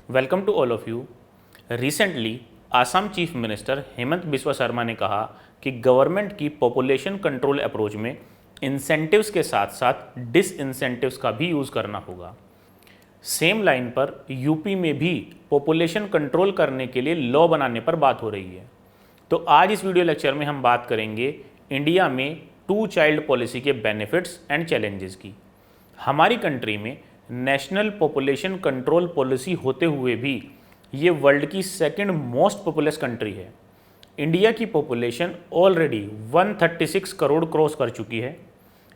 Welcome to all of you. Recently Assam chief minister Himanta Biswa Sarma ने कहा कि गवर्नमेंट की पॉपुलेशन कंट्रोल अप्रोच में इंसेंटिव्स के साथ साथ डिसइंसेंटिव्स का भी यूज़ करना होगा। सेम लाइन पर यूपी में भी पॉपुलेशन कंट्रोल करने के लिए लॉ बनाने पर बात हो रही है। तो आज इस वीडियो लेक्चर में हम बात करेंगे इंडिया में 2 चाइल्ड पॉलिसी के बेनिफिट्स एंड चैलेंजेस की। हमारी कंट्री में नेशनल पॉपुलेशन कंट्रोल पॉलिसी होते हुए भी ये वर्ल्ड की सेकंड मोस्ट पॉपुलस कंट्री है। इंडिया की पॉपुलेशन ऑलरेडी 136 करोड़ क्रॉस कर चुकी है।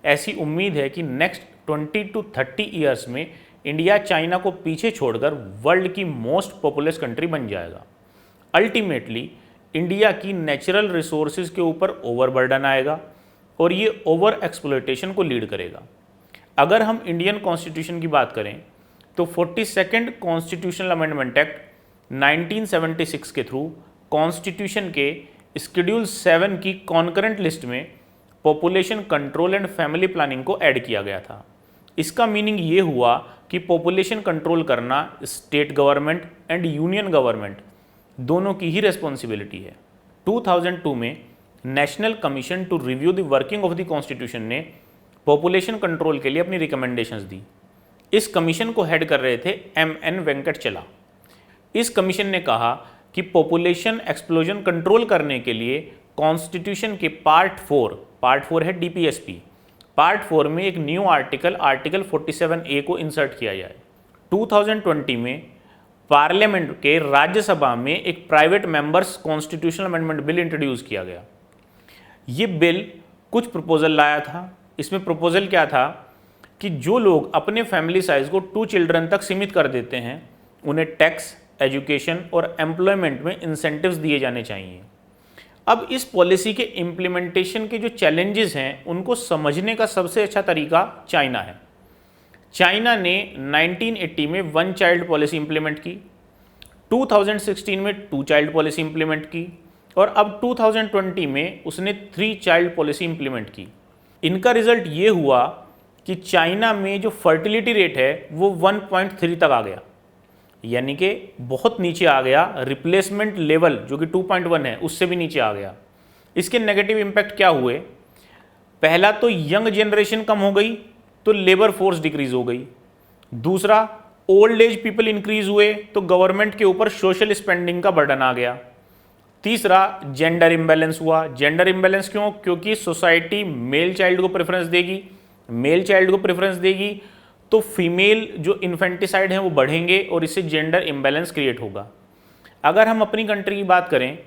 ऐसी उम्मीद है कि नेक्स्ट 20 to 30 ईयर्स में इंडिया चाइना को पीछे छोड़कर वर्ल्ड की मोस्ट पॉपुलस कंट्री बन जाएगा। अल्टीमेटली इंडिया की नेचुरल रिसोर्सेज के ऊपर ओवरबर्डन आएगा और ये ओवर एक्सप्लॉयटेशन को लीड करेगा। अगर हम इंडियन कॉन्स्टिट्यूशन की बात करें तो 42nd कॉन्स्टिट्यूशनल अमेंडमेंट एक्ट 1976 के थ्रू कॉन्स्टिट्यूशन के शेड्यूल 7 की कॉन्करेंट लिस्ट में population control and family planning को ऐड किया गया था। इसका मीनिंग ये हुआ कि पॉपुलेशन कंट्रोल करना state government and union government दोनों की ही रिस्पॉन्सिबिलिटी है। 2002 में national commission to review the working of the constitution ने पॉपुलेशन कंट्रोल के लिए अपनी रिकमेंडेशंस दी। इस कमीशन को हेड कर रहे थे MN वेंकटचला। इस कमीशन ने कहा कि पॉपुलेशन एक्सप्लोजन कंट्रोल करने के लिए कॉन्स्टिट्यूशन के पार्ट 4 है DPSP, पार्ट 4 में एक न्यू आर्टिकल 47A को इंसर्ट किया जाए। 2020 में पार्लियामेंट के राज्यसभा में एक private members constitutional amendment bill introduce किया गया। ये बिल कुछ प्रपोजल लाया था। इसमें प्रपोजल क्या था कि जो लोग अपने फैमिली साइज को 2 चिल्ड्रन तक सीमित कर देते हैं उन्हें टैक्स, एजुकेशन और एम्प्लॉयमेंट में इंसेंटिव्स दिए जाने चाहिए। अब इस पॉलिसी के इम्प्लीमेंटेशन के जो चैलेंजेस हैं उनको समझने का सबसे अच्छा तरीका चाइना है। चाइना ने 1980 में 1 चाइल्ड पॉलिसी इंप्लीमेंट की, 2016 में 2 चाइल्ड पॉलिसी इंप्लीमेंट की और अब 2020 में उसने 3 चाइल्ड पॉलिसी इंप्लीमेंट की। इनका रिजल्ट ये हुआ कि चाइना में जो फर्टिलिटी रेट है वो 1.3 तक आ गया, यानी कि बहुत नीचे आ गया। रिप्लेसमेंट लेवल जो कि 2.1 है उससे भी नीचे आ गया। इसके नेगेटिव इम्पैक्ट क्या हुए? पहला तो यंग जनरेशन कम हो गई तो लेबर फोर्स डिक्रीज हो गई। दूसरा, ओल्ड एज पीपल इंक्रीज हुए तो गवर्नमेंट के ऊपर सोशल स्पेंडिंग का बर्डन आ गया। तीसरा, जेंडर इम्बैलेंस हुआ। जेंडर इम्बैलेंस क्यों? क्योंकि सोसाइटी मेल चाइल्ड को प्रेफरेंस देगी, मेल चाइल्ड को प्रेफरेंस देगी तो फीमेल जो इन्फेंटिसाइड हैं वो बढ़ेंगे और इससे जेंडर इम्बैलेंस क्रिएट होगा। अगर हम अपनी कंट्री की बात करें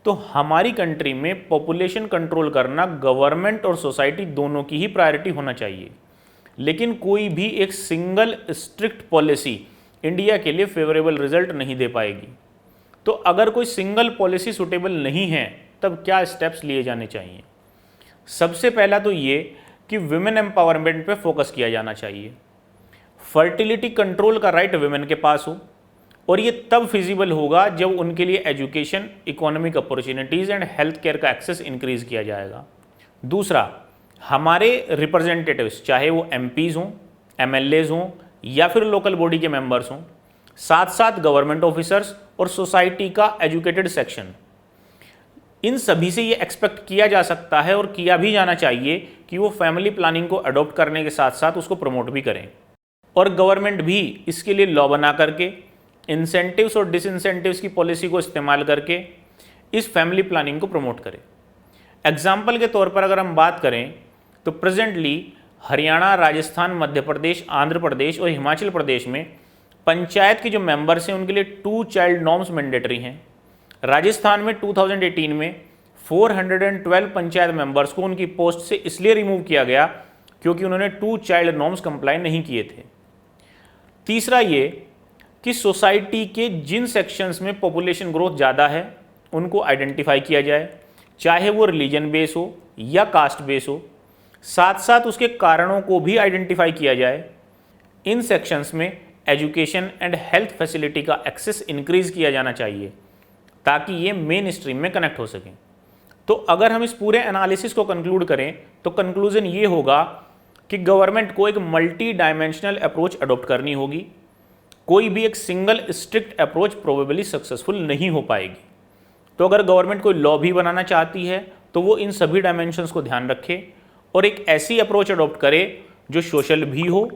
तो हमारी कंट्री में पॉपुलेशन कंट्रोल करना गवर्नमेंट और सोसाइटी दोनों की ही प्रायोरिटी होना चाहिए, लेकिन कोई भी एक सिंगल स्ट्रिक्ट पॉलिसी इंडिया के लिए फेवरेबल रिजल्ट नहीं दे पाएगी। तो अगर कोई सिंगल पॉलिसी सुटेबल नहीं है तब क्या स्टेप्स लिए जाने चाहिए? सबसे पहला तो ये कि विमेन एम्पावरमेंट पे फोकस किया जाना चाहिए। फर्टिलिटी कंट्रोल का राइट विमेन के पास हो और ये तब फिजिबल होगा जब उनके लिए education, economic opportunities and health care का एक्सेस इंक्रीज किया जाएगा। दूसरा, हमारे रिप्रेजेंटेटिव्स चाहे वो MPs हों, MLAs हों या फिर लोकल बॉडी के मेंबर्स हों, साथ साथ गवर्नमेंट ऑफिसर्स और सोसाइटी का एजुकेटेड सेक्शन, इन सभी से ये एक्सपेक्ट किया जा सकता है और किया भी जाना चाहिए कि वो फैमिली प्लानिंग को अडॉप्ट करने के साथ साथ उसको प्रमोट भी करें और गवर्नमेंट भी इसके लिए लॉ बना करके इंसेंटिव्स और डिसइंसेंटिव्स की पॉलिसी को इस्तेमाल करके इस फैमिली प्लानिंग को प्रमोट करे। एग्जाम्पल के तौर पर अगर हम बात करें तो प्रेजेंटली हरियाणा, राजस्थान, मध्य प्रदेश, आंध्र प्रदेश और हिमाचल प्रदेश में पंचायत के जो मेंबर्स हैं उनके लिए 2 चाइल्ड नॉर्म्स मैंडेटरी हैं। राजस्थान में 2018 में 412 पंचायत मेंबर्स को उनकी पोस्ट से इसलिए रिमूव किया गया क्योंकि उन्होंने 2 चाइल्ड नॉर्म्स कंप्लाई नहीं किए थे। तीसरा ये कि सोसाइटी के जिन सेक्शंस में पॉपुलेशन ग्रोथ ज़्यादा है उनको आइडेंटिफाई किया जाए, चाहे वो रिलीजन बेस हो या कास्ट बेस हो। साथ साथ उसके कारणों को भी आइडेंटिफाई किया जाए। इन सेक्शंस में एजुकेशन एंड हेल्थ फैसिलिटी का एक्सेस इंक्रीज किया जाना चाहिए ताकि ये मेन स्ट्रीम में कनेक्ट हो सकें। तो अगर हम इस पूरे एनालिसिस को कंक्लूड करें तो कंक्लूजन ये होगा कि गवर्नमेंट को एक मल्टी डायमेंशनल अप्रोच अडॉप्ट करनी होगी। कोई भी एक single strict approach probably successful नहीं हो पाएगी। तो अगर गवर्नमेंट कोई लॉ भी बनाना चाहती है तो वो इन सभी डायमेंशंस को ध्यान रखे और एक ऐसी अप्रोच अडॉप्ट करे जो सोशल भी हो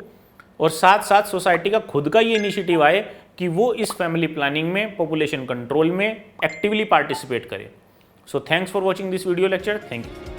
और साथ साथ सोसाइटी का खुद का ये इनिशिएटिव आए कि वो इस फैमिली प्लानिंग में, पॉपुलेशन कंट्रोल में एक्टिवली पार्टिसिपेट करे। So thanks for watching this video lecture. Thank you.